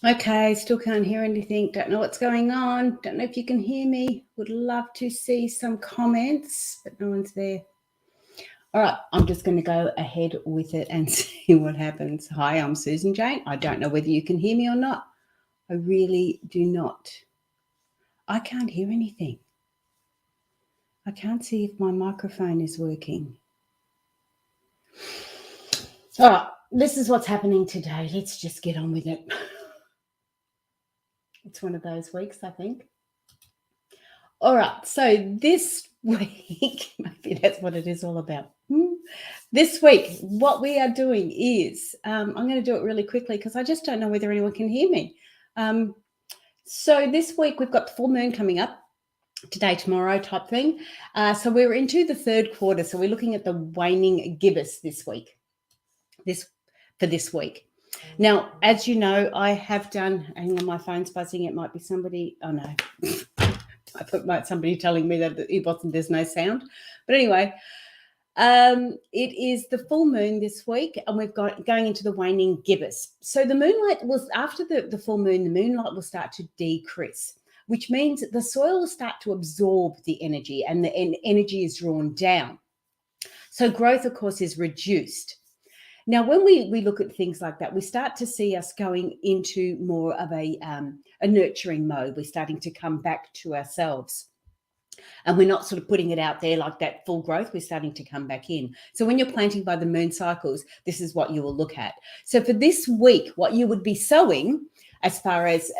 Okay, still can't hear anything. Don't know what's going on. Don't know if you can hear me. Would love to see some comments, but no one's there. All right, I'm just going to go ahead with it and see what happens. Hi, I'm Susan Jane. I don't know whether you can hear me or not. I really do not. I can't hear anything. I can't see if my microphone is working. All right, this is what's happening today. Let's just get on with it. It's one of those weeks, I think. All right, so this week, maybe that's what it is all about. This week, what we are doing is, I'm going to do it really quickly because I just don't know whether anyone can hear me. So this week we've got the full moon coming up, today, tomorrow type thing. So we're into the third quarter. So we're looking at the waning gibbous this week, for this week. Now, as you know, I have done, hang on, my phone's buzzing. It might be somebody, oh no. I thought it might somebody telling me that there's no sound. But anyway, it is the full moon this week, and we've got going into the waning gibbous. So the moonlight was after the full moon, the moonlight will start to decrease, which means the soil will start to absorb the energy, and the energy is drawn down. So growth, of course, is reduced. Now, when we look at things like that, we start to see us going into more of a nurturing mode. We're starting to come back to ourselves. And we're not sort of putting it out there like that full growth. We're starting to come back in. So when you're planting by the moon cycles, this is what you will look at. So for this week, what you would be sowing as far as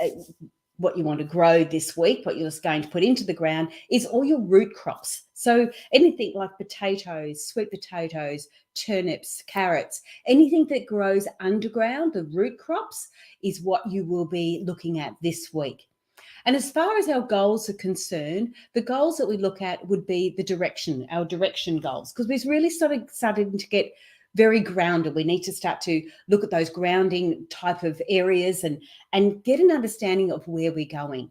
what you want to grow this week, what you're going to put into the ground is all your root crops. So anything like potatoes, sweet potatoes, turnips, carrots, anything that grows underground, the root crops, is what you will be looking at this week. And as far as our goals are concerned, the goals that we look at would be the direction, our direction goals, because we've really starting to get very grounded. We need to start to look at those grounding type of areas and get an understanding of where we're going.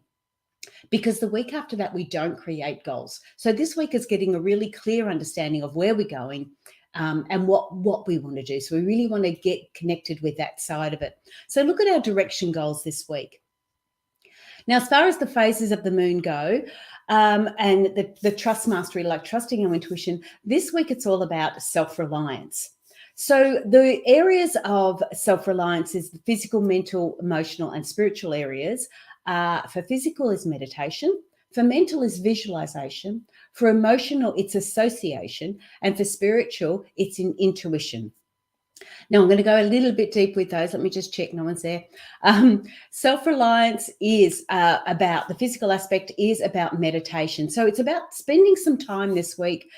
Because the week after that, we don't create goals. So this week is getting a really clear understanding of where we're going and what we want to do. So we really want to get connected with that side of it. So look at our direction goals this week. Now, as far as the phases of the moon go, and the trust mastery, like trusting our intuition, this week it's all about self-reliance. So the areas of self-reliance is the physical, mental, emotional, and spiritual areas. For physical is meditation. For mental is visualization. For emotional, it's association. And for spiritual, it's in intuition. Now, I'm going to go a little bit deep with those. Let me just check. No one's there. Self-reliance is about, the physical aspect is about meditation. So it's about spending some time this week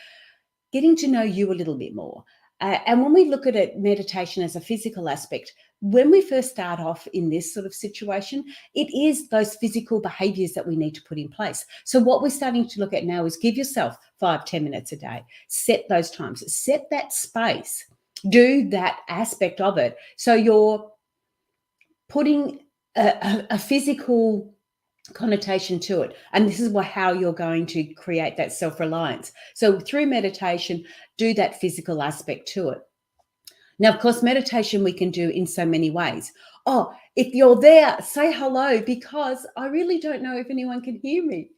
getting to know you a little bit more. And when we look at it, meditation as a physical aspect, when we first start off in this sort of situation, it is those physical behaviors that we need to put in place. So what we're starting to look at now is give yourself 5-10 minutes a day. Set those times. Set that space. Do that aspect of it. So you're putting a physical connotation to it. And this is how you're going to create that self-reliance. So through meditation, do that physical aspect to it. Now, of course, meditation we can do in so many ways. Oh, if you're there, say hello, because I really don't know if anyone can hear me.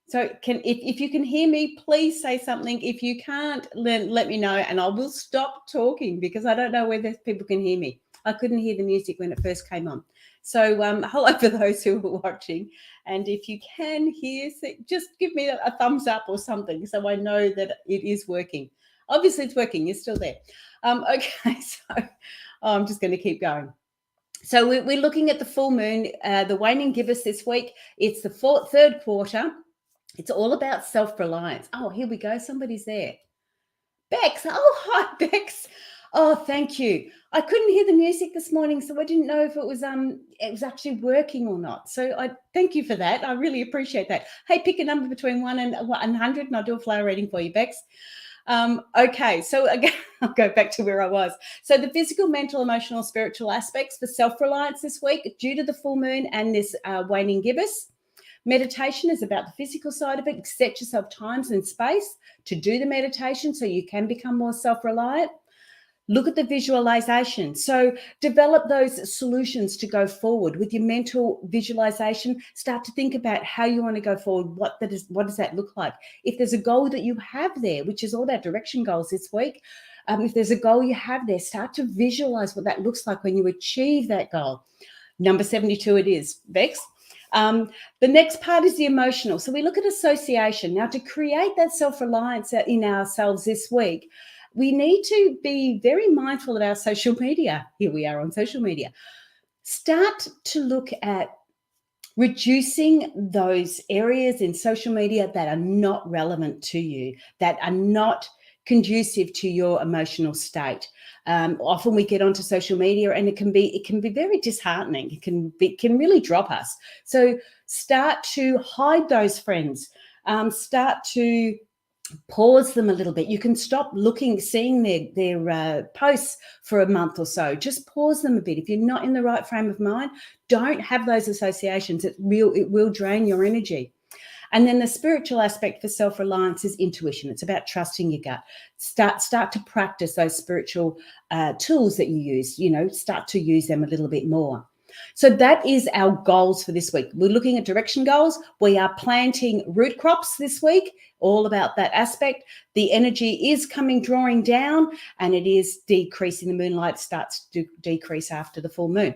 So if you can hear me, please say something. If you can't, let me know and I will stop talking because I don't know whether people can hear me. I couldn't hear the music when it first came on. So hello for those who are watching. And if you can hear, just give me a thumbs up or something so I know that it is working. Obviously it's working. You're still there. Okay, so I'm just going to keep going. So we're looking at the full moon, the waning gibbous this week. It's the third quarter. It's all about self-reliance. Oh, here we go. Somebody's there. Bex. Oh, hi, Bex. Oh, thank you. I couldn't hear the music this morning, so I didn't know if it was actually working or not. So I thank you for that. I really appreciate that. Hey, pick a number between 1 and 100, and I'll do a flower reading for you, Bex. Okay, so again, I'll go back to where I was. So the physical, mental, emotional, spiritual aspects for self-reliance this week due to the full moon and this waning gibbous. Meditation is about the physical side of it. Set yourself times and space to do the meditation so you can become more self-reliant. Look at the visualization. So develop those solutions to go forward with your mental visualization. Start to think about how you want to go forward. What does that look like? If there's a goal that you have there, which is all about direction goals this week, if there's a goal you have there, start to visualize what that looks like when you achieve that goal. Number 72 it is, Bex. The next part is the emotional. So we look at association. Now, to create that self-reliance in ourselves this week, we need to be very mindful of our social media. Here we are on social media. Start to look at reducing those areas in social media that are not relevant to you, that are not conducive to your emotional state. Often we get onto social media and it can be very disheartening. It can really drop us. So start to hide those friends. Start to pause them a little bit. You can stop seeing their posts for a month or so. Just pause them a bit. If you're not in the right frame of mind, don't have those associations. It will drain your energy. And then the spiritual aspect for self-reliance is intuition. It's about trusting your gut. Start to practice those spiritual tools that you use. Start to use them a little bit more. So that is our goals for this week. We're looking at direction goals. We are planting root crops this week, all about that aspect. The energy is drawing down, and it is decreasing. The moonlight starts to decrease after the full moon.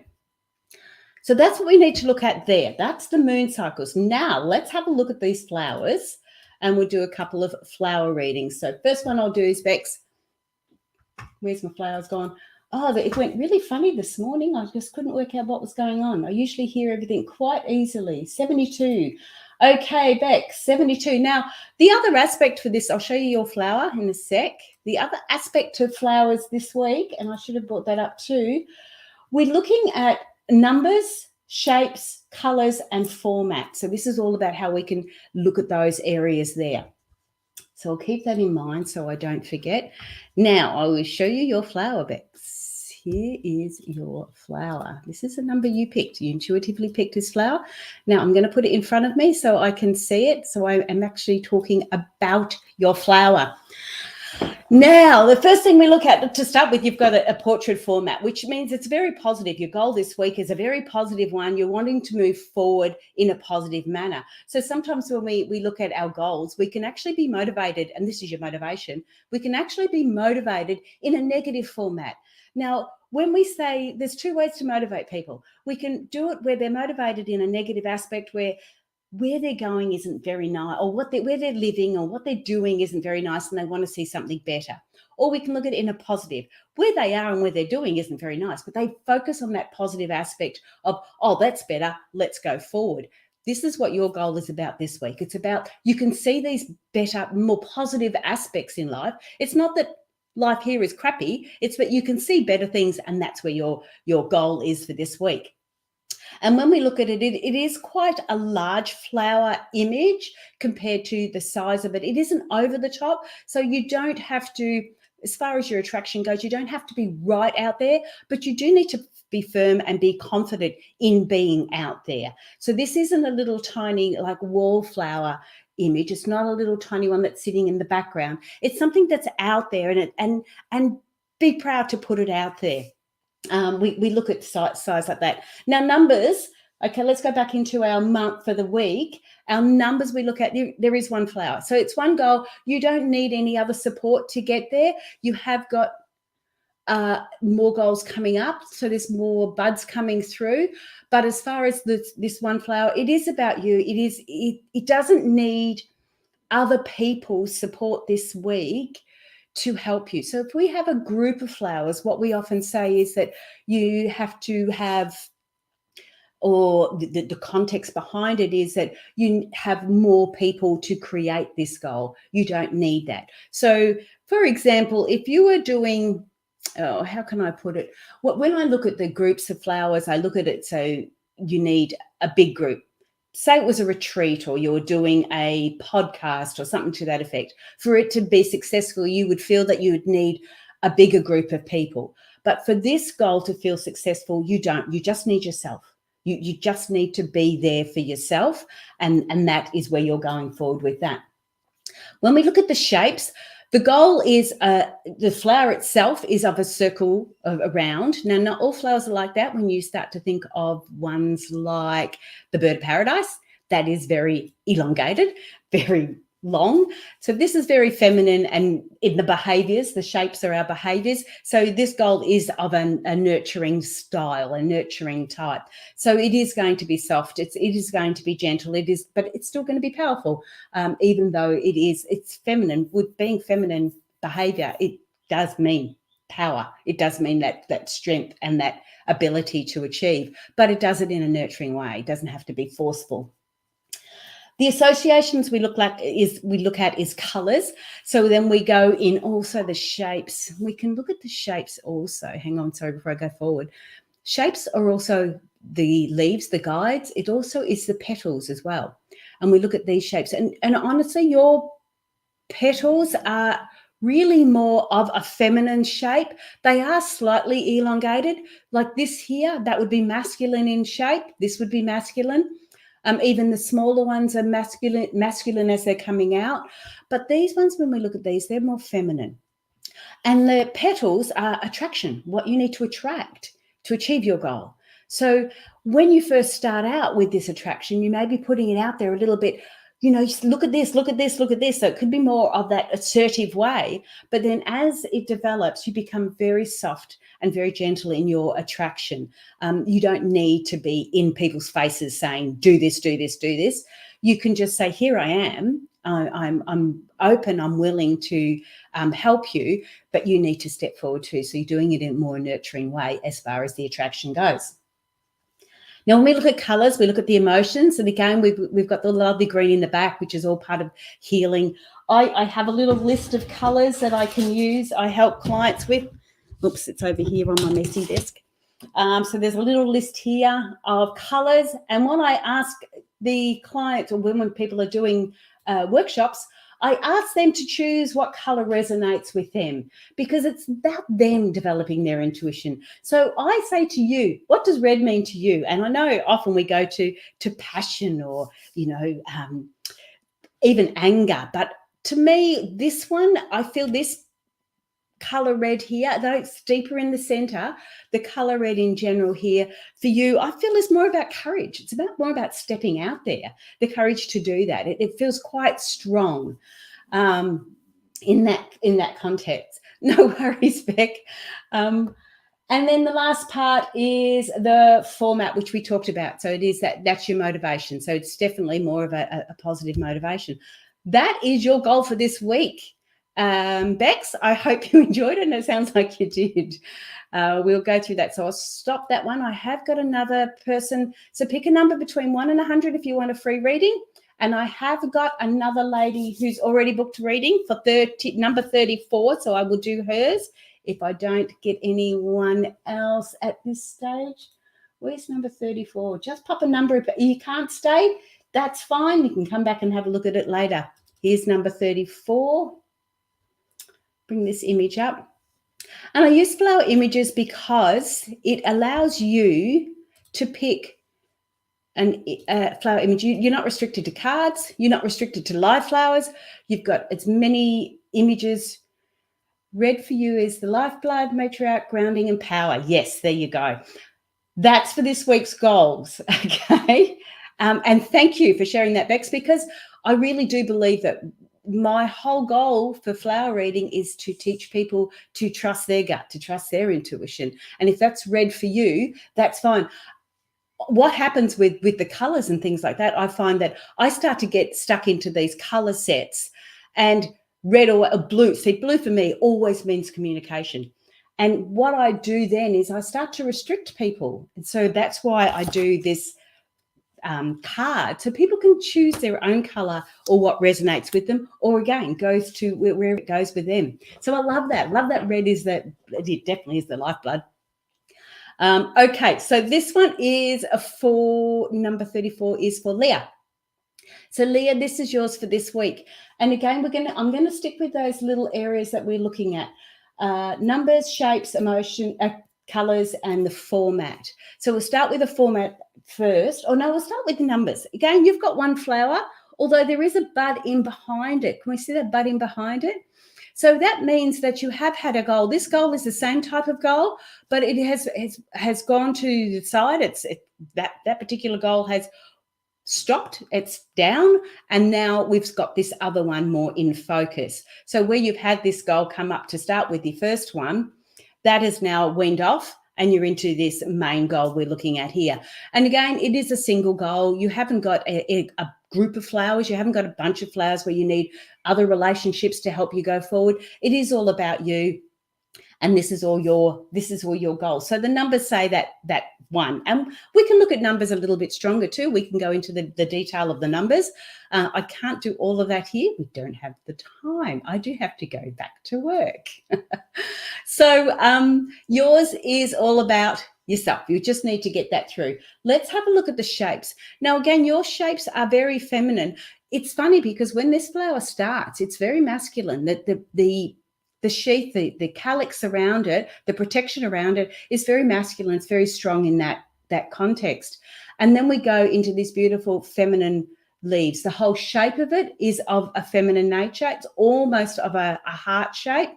So that's what we need to look at there. That's the moon cycles. Now let's have a look at these flowers, and we'll do a couple of flower readings. So first one I'll do is Bex. Where's my flowers gone? Oh, it went really funny this morning. I just couldn't work out what was going on. I usually hear everything quite easily. 72. Okay, Bex, 72. Now, the other aspect for this, I'll show you your flower in a sec. The other aspect to flowers this week, and I should have brought that up too, we're looking at numbers, shapes, colors, and format. So this is all about how we can look at those areas there. So I'll keep that in mind so I don't forget. Now I will show you your flower, Bex. Here is your flower. This is the number you picked. You intuitively picked this flower. Now I'm going to put it in front of me so I can see it. So I am actually talking about your flower. Now, the first thing we look at to start with, you've got a portrait format, which means it's very positive. Your goal this week is a very positive one. You're wanting to move forward in a positive manner. So sometimes when we look at our goals, we can actually be motivated, and this is your motivation, we can actually be motivated in a negative format. Now, when we say there's two ways to motivate people, we can do it where they're motivated in a negative aspect where they're going isn't very nice, or where they're living or what they're doing isn't very nice and they want to see something better. Or we can look at it in a positive, where they are and where they're doing isn't very nice, but they focus on that positive aspect of, oh, that's better, let's go forward. This is what your goal is about this week. It's about, you can see these better, more positive aspects in life. It's not that life here is crappy, it's that you can see better things, and that's where your goal is for this week. And when we look at it, it is quite a large flower image compared to the size of it. It isn't over the top. So you don't have to, as far as your attraction goes, you don't have to be right out there, but you do need to be firm and be confident in being out there. So this isn't a little tiny like wallflower image. It's not a little tiny one that's sitting in the background. It's something that's out there, and be proud to put it out there. We look at size like that. Now, numbers, okay, let's go back into our month for the week. Our numbers we look at, there is one flower. So it's one goal. You don't need any other support to get there. You have got more goals coming up. So there's more buds coming through. But as far as this one flower, it is about you. It doesn't need other people's support this week to help you. So if we have a group of flowers, what we often say is that you have to have, or the context behind it is that you have more people to create this goal. You don't need that. So for example, if you were doing, how can I put it? When I look at the groups of flowers, I look at it, so you need a big group. Say it was a retreat, or you're doing a podcast or something to that effect. For it to be successful, you would feel that you would need a bigger group of people. But for this goal to feel successful, you don't. You just need yourself. You just need to be there for yourself, and that is where you're going forward with that. When we look at the shapes, The goal is the flower itself is of a circle around. Now, not all flowers are like that. When you start to think of ones like the bird of paradise, that is very elongated, very long. So this is very feminine, and in the behaviors, the shapes are our behaviors. So this goal is of a nurturing style, a nurturing type. So it is going to be soft. It is going to be gentle. But it's still going to be powerful, even though it's feminine. With being feminine behavior, it does mean power. It does mean that strength and that ability to achieve, but it does it in a nurturing way. It doesn't have to be forceful. The associations we look at is colours. So then we go in also the shapes. We can look at the shapes also. Hang on, sorry, before I go forward. Shapes are also the leaves, the guides. It also is the petals as well. And we look at these shapes. And honestly, your petals are really more of a feminine shape. They are slightly elongated. Like this here, that would be masculine in shape. This would be masculine. Even the smaller ones are masculine as they're coming out. But these ones, when we look at these, they're more feminine. And the petals are attraction, what you need to attract to achieve your goal. So when you first start out with this attraction, you may be putting it out there a little bit, look at this, look at this, look at this. So it could be more of that assertive way. But then as it develops, you become very soft and very gentle in your attraction. You don't need to be in people's faces saying, do this, do this, do this. You can just say, here I am. I'm open. I'm willing to help you, but you need to step forward too. So you're doing it in a more nurturing way as far as the attraction goes. Now, when we look at colours, we look at the emotions. And again, we've got the lovely green in the back, which is all part of healing. I have a little list of colours that I can use. I help clients with. Oops, it's over here on my messy desk. So there's a little list here of colours. And when I ask the clients, or when people are doing workshops, I ask them to choose what colour resonates with them, because it's about them developing their intuition. So I say to you, what does red mean to you? And I know often we go to passion or, even anger. But to me, this one, I feel this color red here, though it's deeper in the center, the color red in general here for you, I feel is more about courage. It's more about stepping out there, the courage to do that. It feels quite strong in that context. No worries, Beck. And then the last part is the format, which we talked about. So it is that's your motivation. So it's definitely more of a positive motivation. That is your goal for this week. Bex, I hope you enjoyed it, and it sounds like you did. We'll go through that. So I'll stop that one. I have got another person. So pick a number between 1 and 100 if you want a free reading. And I have got another lady who's already booked reading for number 34. So I will do hers if I don't get anyone else at this stage. Where's number 34? Just pop a number. If you can't stay, that's fine. You can come back and have a look at it later. Here's number 34. Bring this image up. And I use flower images because it allows you to pick a flower image. You're not restricted to cards. You're not restricted to live flowers. You've got as many images. Red for you is the lifeblood, matriarch, grounding, and power. Yes, there you go. That's for this week's goals, okay? And thank you for sharing that, Bex, because I really do believe that my whole goal for flower reading is to teach people to trust their gut, to trust their intuition. And if that's red for you, that's fine. What happens with the colors and things like that, I find that I start to get stuck into these color sets, and red or blue. See, blue for me always means communication. And what I do then is I start to restrict people. And so that's why I do this card, so people can choose their own color or what resonates with them, or again goes to where it goes with them. So I love that. Red is that, it definitely is the lifeblood. Okay, so this one is for number 34 is for Leah. So Leah, this is yours for this week. And again, I'm going to stick with those little areas that we're looking at: numbers, shapes, emotion, colors, and the format. So we'll start with the format first. We'll start with the numbers. Again, you've got one flower, although there is a bud in behind it. Can we see that bud in behind it? So that means that you have had a goal. This goal is the same type of goal, but it has gone to the side. That particular goal has stopped, it's down, and now we've got this other one more in focus. So where you've had this goal come up to start with, the first one, that has now weaned off, and you're into this main goal we're looking at here. And again, it is a single goal. You haven't got a group of flowers. You haven't got a bunch of flowers where you need other relationships to help you go forward. It is all about you. And this is all your goals. So the numbers say that one, and we can look at numbers a little bit stronger too. We can go into the detail of the numbers. I can't do all of that here. We don't have the time. I do have to go back to work. So yours is all about yourself. You just need to get that through. Let's have a look at the shapes. Now, again, your shapes are very feminine. It's funny because when this flower starts, it's very masculine. The sheath, the calyx around it, the protection around it is very masculine. It's very strong in that context. And then we go into these beautiful feminine leaves. The whole shape of it is of a feminine nature. It's almost of a heart shape.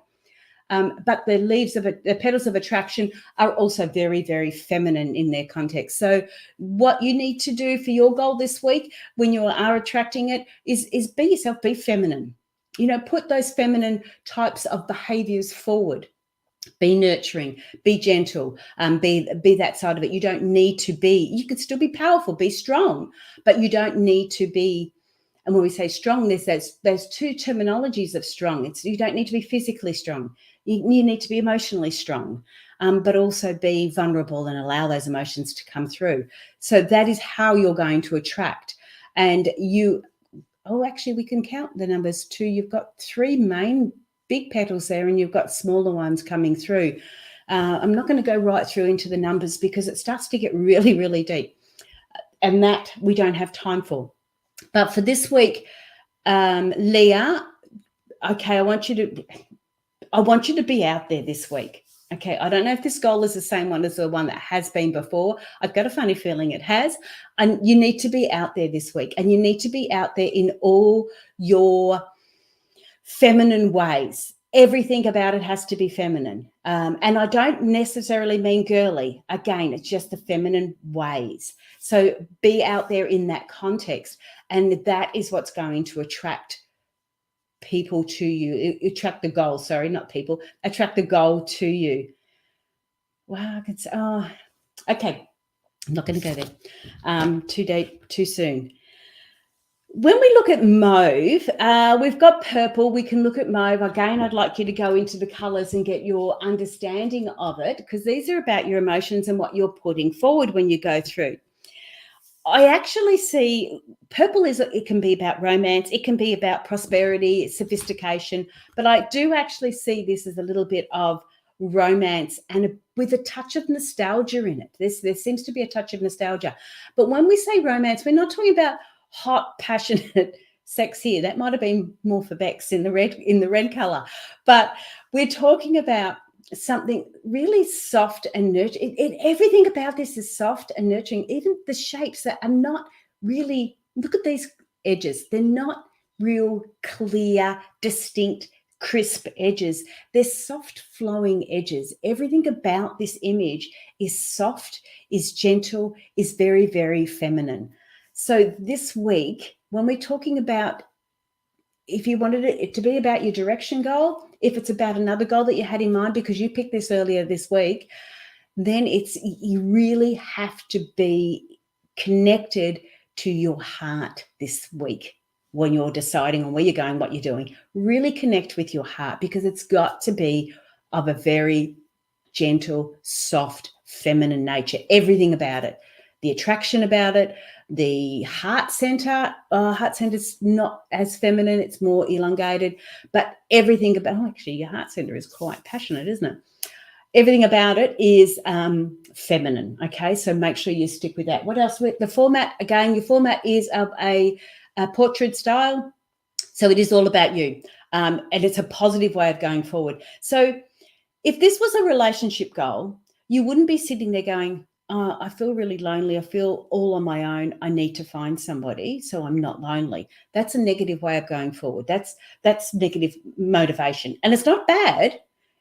But the leaves of it, the petals of attraction are also very, very feminine in their context. So what you need to do for your goal this week when you are attracting it is be yourself, be feminine. Put those feminine types of behaviors forward. Be nurturing, be gentle, be that side of it. You don't need to be, you could still be powerful, be strong, but you don't need to be. And when we say strong, there's two terminologies of strong. You don't need to be physically strong. You need to be emotionally strong, but also be vulnerable and allow those emotions to come through. So that is how you're going to attract. And actually, we can count the numbers too. You've got 3 main big petals there, and you've got smaller ones coming through. I'm not going to go right through into the numbers because it starts to get really, really deep, and that we don't have time for. But for this week, Leah, okay, I want you to be out there this week. Okay, I don't know if this goal is the same one as the one that has been before. I've got a funny feeling it has. And you need to be out there this week, and you need to be out there in all your feminine ways. Everything about it has to be feminine. And I don't necessarily mean girly. Again, it's just the feminine ways. So be out there in that context. And that is what's going to attract people to you. Attract the goal. Sorry, not people. Attract the goal to you. Wow, okay. I'm not going to go there. Too deep, too soon. When we look at mauve, we've got purple. We can look at mauve. Again, I'd like you to go into the colours and get your understanding of it, because these are about your emotions and what you're putting forward when you go through. I actually see purple it can be about romance. It can be about prosperity, sophistication. But I do actually see this as a little bit of romance and with a touch of nostalgia in it. There seems to be a touch of nostalgia. But when we say romance, we're not talking about hot, passionate sex here. That might have been more for Bex in the red color. But we're talking about something really soft and nurturing. Everything about this is soft and nurturing. Even the shapes that are not really, look at these edges. They're not real clear, distinct, crisp edges. They're soft flowing edges. Everything about this image is soft, is gentle, is very, very feminine. So this week, when we're talking about, if you wanted it to be about your direction goal, if it's about another goal that you had in mind because you picked this earlier this week, then you really have to be connected to your heart this week when you're deciding on where you're going, what you're doing. Really connect with your heart, because it's got to be of a very gentle, soft, feminine nature. Everything about it, the attraction about it, the heart center is not as feminine, it's more elongated, but everything about, actually your heart center is quite passionate, isn't it? Everything about it is feminine. Okay, so make sure you stick with that. What else? The format, again, your format is of a portrait style, so it is all about you, and it's a positive way of going forward. So if this was a relationship goal, you wouldn't be sitting there going, I feel really lonely. I feel all on my own. I need to find somebody so I'm not lonely. That's a negative way of going forward. That's negative motivation. And it's not bad.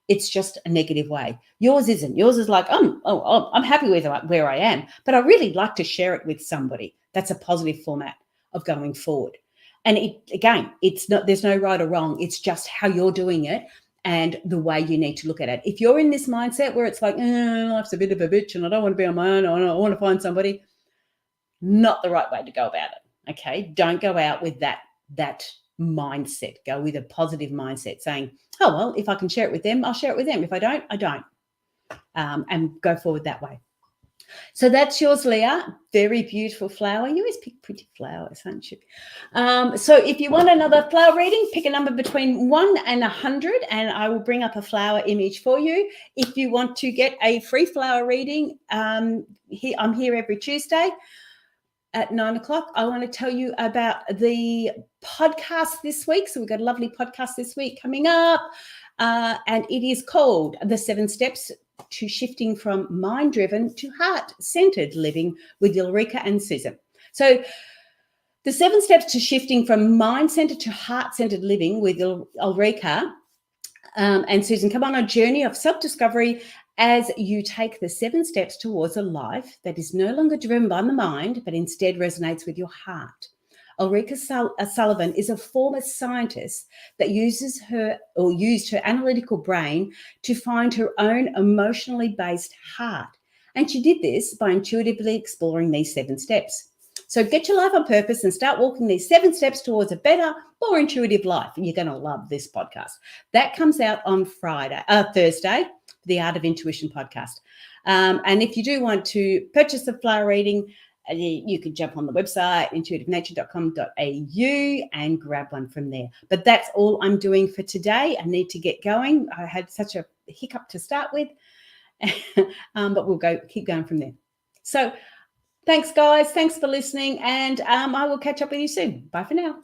It's just a negative way. Yours isn't. Yours is like, I'm happy with where I am, but I really like to share it with somebody. That's a positive format of going forward. And it's not, there's no right or wrong. It's just how you're doing it and the way you need to look at it. If you're in this mindset where it's like, life's a bit of a bitch and I don't want to be on my own, I want to find somebody, not the right way to go about it. Okay. Don't go out with that mindset. Go with a positive mindset saying, oh, well, if I can share it with them, I'll share it with them. If I don't, I don't. And go forward that way. So that's yours, Leah. Very beautiful flower. You always pick pretty flowers, don't you? So if you want another flower reading, pick a number between 1 and 100, and I will bring up a flower image for you. If you want to get a free flower reading, I'm here every Tuesday at 9 o'clock. I want to tell you about the podcast this week. So we've got a lovely podcast this week coming up, and it is called The 7 Steps to Shifting from Mind-Driven to Heart-Centered Living with Ulrika and Susan. So the 7 steps to shifting from mind-centered to heart-centered living with Ulrika and Susan come on a journey of self-discovery as you take the 7 steps towards a life that is no longer driven by the mind, but instead resonates with your heart. Ulrika Sullivan is a former scientist that used her analytical brain to find her own emotionally based heart. And she did this by intuitively exploring these 7 steps. So get your life on purpose and start walking these 7 steps towards a better, more intuitive life. And you're going to love this podcast. That comes out on Thursday, the Art of Intuition podcast. And if you do want to purchase a flower reading, you can jump on the website, intuitivenature.com.au, and grab one from there. But that's all I'm doing for today. I need to get going. I had such a hiccup to start with, but we'll keep going from there. So thanks, guys. Thanks for listening, and I will catch up with you soon. Bye for now.